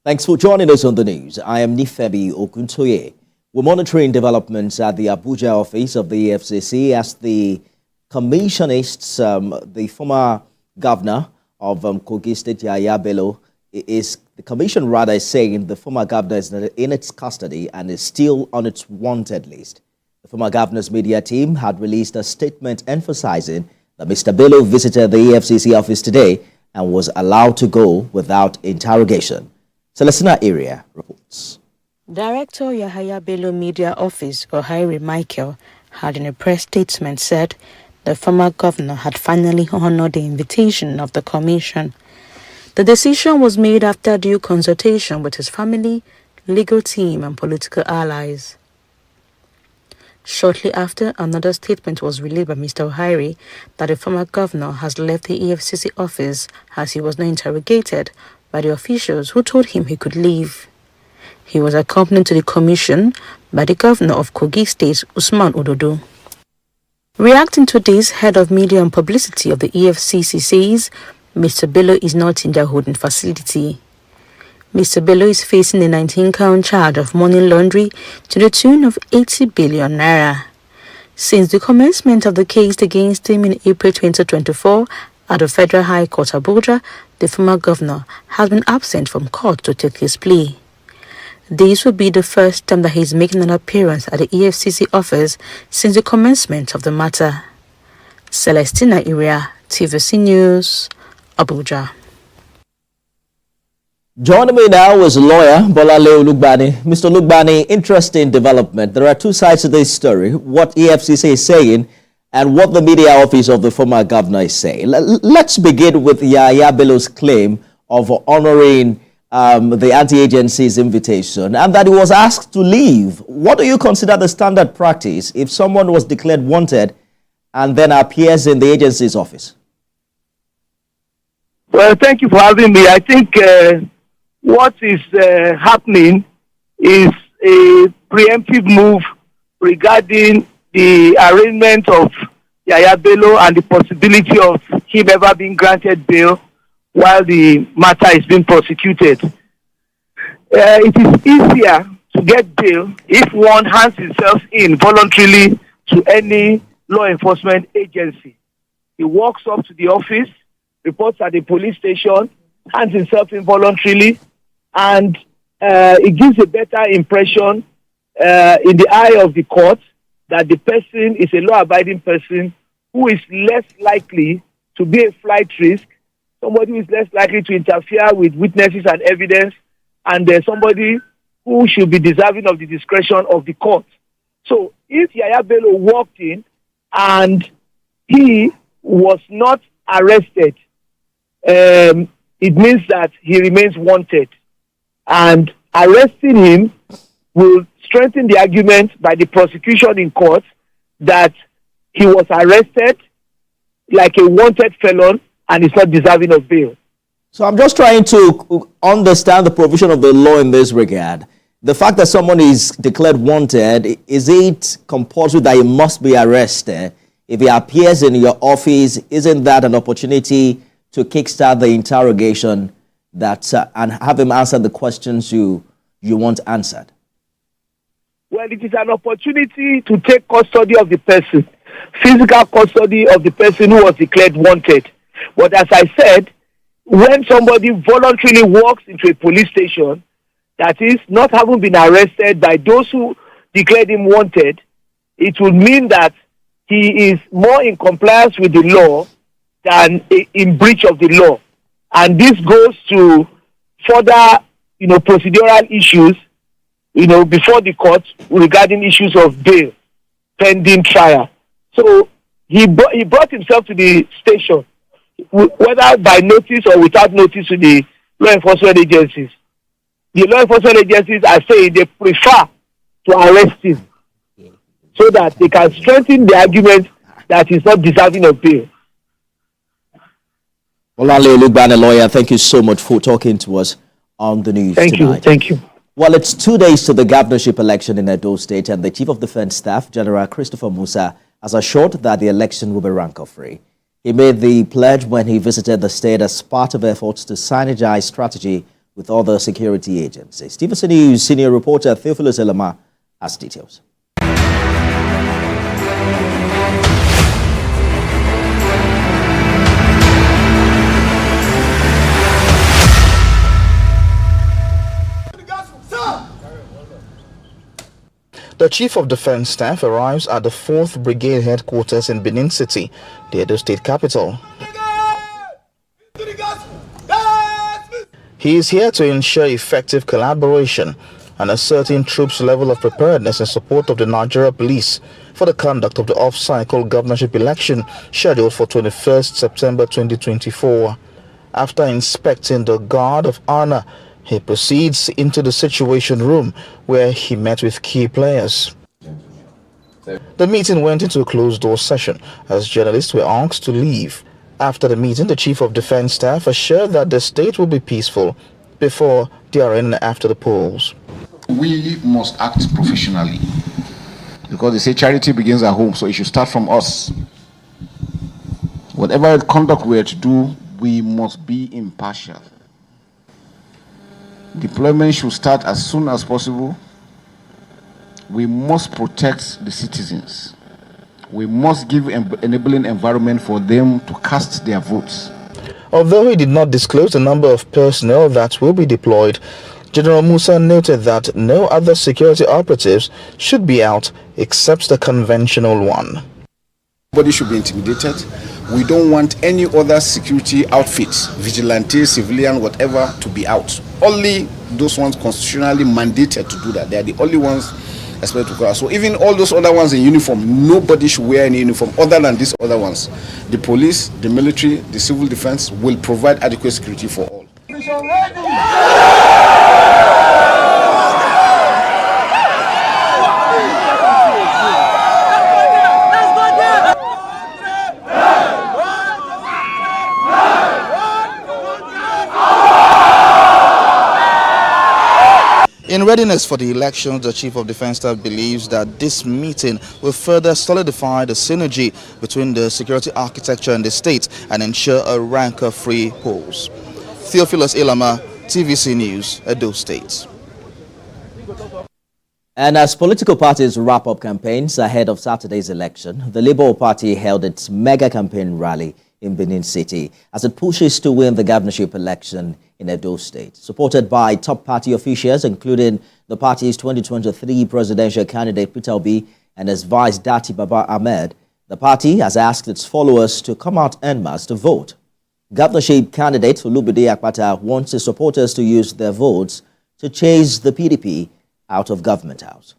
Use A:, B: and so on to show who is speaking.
A: Thanks for joining us on the news. I am Nifebi Okuntoye. We're monitoring developments at the Abuja office of the EFCC as the commissionists, the former governor of Kogi State, Yahaya Bello, the commission rather is saying the former governor is in its custody and is still on its wanted list. The former governor's media team had released a statement emphasizing that Mr. Bello visited the EFCC office today and was allowed to go without interrogation. Celestina Area reports.
B: Director Yahaya Bello Media Office, Ohiri Michael, had in a press statement said the former governor had finally honored the invitation of the commission. The decision was made after due consultation with his family, legal team and political allies. Shortly after, another statement was relayed by Mr. Ohiri that the former governor has left the EFCC office as he was not interrogated by the officials who told him he could leave. He was accompanied to the commission by the governor of Kogi State, Usman Ododo. Reacting to this, head of media and publicity of the EFCC says Mr. Bello is not in their holding facility. Mr. Bello is facing a 19-count charge of money laundering to the tune of 80 billion naira. Since the commencement of the case against him in April 2024 at the Federal High Court Abuja, the former governor has been absent from court to take his plea. This will be the first time that he is making an appearance at the EFCC office since the commencement of the matter. Celestina Area, TVC News, Abuja.
A: Joining me now is lawyer Bolale Olugbani. Mr. Olugbani, interesting development. There are two sides to this story, what EFCC is saying and what the media office of the former governor is saying. Let's begin with Yahaya Bello's claim of honoring the anti-agency's invitation and that he was asked to leave. What do you consider the standard practice if someone was declared wanted and then appears in the agency's office?
C: Well, thank you for having me. I think what is happening is a preemptive move regarding the arraignment of Yahaya Bello and the possibility of him ever being granted bail while the matter is being prosecuted. It is easier to get bail if one hands himself in voluntarily to any law enforcement agency. He walks up to the office, reports at the police station, hands himself in voluntarily, and it gives a better impression in the eye of the court that the person is a law-abiding person who is less likely to be a flight risk, somebody who is less likely to interfere with witnesses and evidence, and somebody who should be deserving of the discretion of the court. So if Yahaya Bello walked in and he was not arrested, it means that he remains wanted. And arresting him will strengthen the argument by the prosecution in court that he was arrested like a wanted felon and is not deserving of bail.
A: So I'm just trying to understand the provision of the law in this regard. The fact that someone is declared wanted, is it compulsory that he must be arrested? If he appears in your office, isn't that an opportunity to kickstart the interrogation and have him answer the questions you want answered?
C: Well, it is an opportunity to take custody of the person, physical custody of the person who was declared wanted. But as I said, when somebody voluntarily walks into a police station, that is, not having been arrested by those who declared him wanted, it would mean that he is more in compliance with the law than in breach of the law. And this goes to further, procedural issues, before the court regarding issues of bail, pending trial. So he brought himself to the station, whether by notice or without notice to the law enforcement agencies. The law enforcement agencies are saying they prefer to arrest him so that they can strengthen the argument that he's not deserving of bail.
A: Olale Olugbani, lawyer, thank you so much for talking to us on the news tonight.
C: Thank you.
A: Well, it's 2 days to the governorship election in Edo State, and the Chief of Defense Staff, General Christopher Musa, has assured that the election will be rancor-free. He made the pledge when he visited the state as part of efforts to synergize strategy with other security agencies. TVC News senior reporter Theophilus Elama has details.
D: The Chief of Defense Staff arrives at the 4th Brigade headquarters in Benin City, the Edo State capital. He is here to ensure effective collaboration and a certain troops' level of preparedness in support of the Nigeria police for the conduct of the off-cycle governorship election scheduled for 21st September 2024. After inspecting the Guard of Honor, he proceeds into the Situation Room where he met with key players. The meeting went into a closed-door session as journalists were asked to leave. After the meeting, the Chief of Defense Staff assured that the state will be peaceful before, during, and after the polls.
E: We must act professionally because they say charity begins at home, so it should start from us. Whatever conduct we are to do, we must be impartial. Deployment should start as soon as possible. We must protect the citizens. We must give an enabling environment for them to cast their votes.
D: Although he did not disclose the number of personnel that will be deployed, General Musa noted that no other security operatives should be out except the conventional one.
E: Nobody should be intimidated. We don't want any other security outfits, vigilante, civilian, whatever, to be out. Only those ones constitutionally mandated to do that. They are the only ones expected to go out. So even all those other ones in uniform, nobody should wear any uniform other than these other ones. The police, the military, the civil defense will provide adequate security for all.
D: In readiness for the elections, the Chief of Defense Staff believes that this meeting will further solidify the synergy between the security architecture in the state and ensure a rancor-free polls. Theophilus Elama, TVC News, Edo State.
A: And as political parties wrap up campaigns ahead of Saturday's election, the Labour Party held its mega campaign rally in Benin City as it pushes to win the governorship election in Edo State. Supported by top party officials, including the party's 2023 presidential candidate Peter Obi and his vice Dati Baba Ahmed, the party has asked its followers to come out en masse to vote. Governorship candidate Olubide Akpata wants his supporters to use their votes to chase the PDP out of Government House.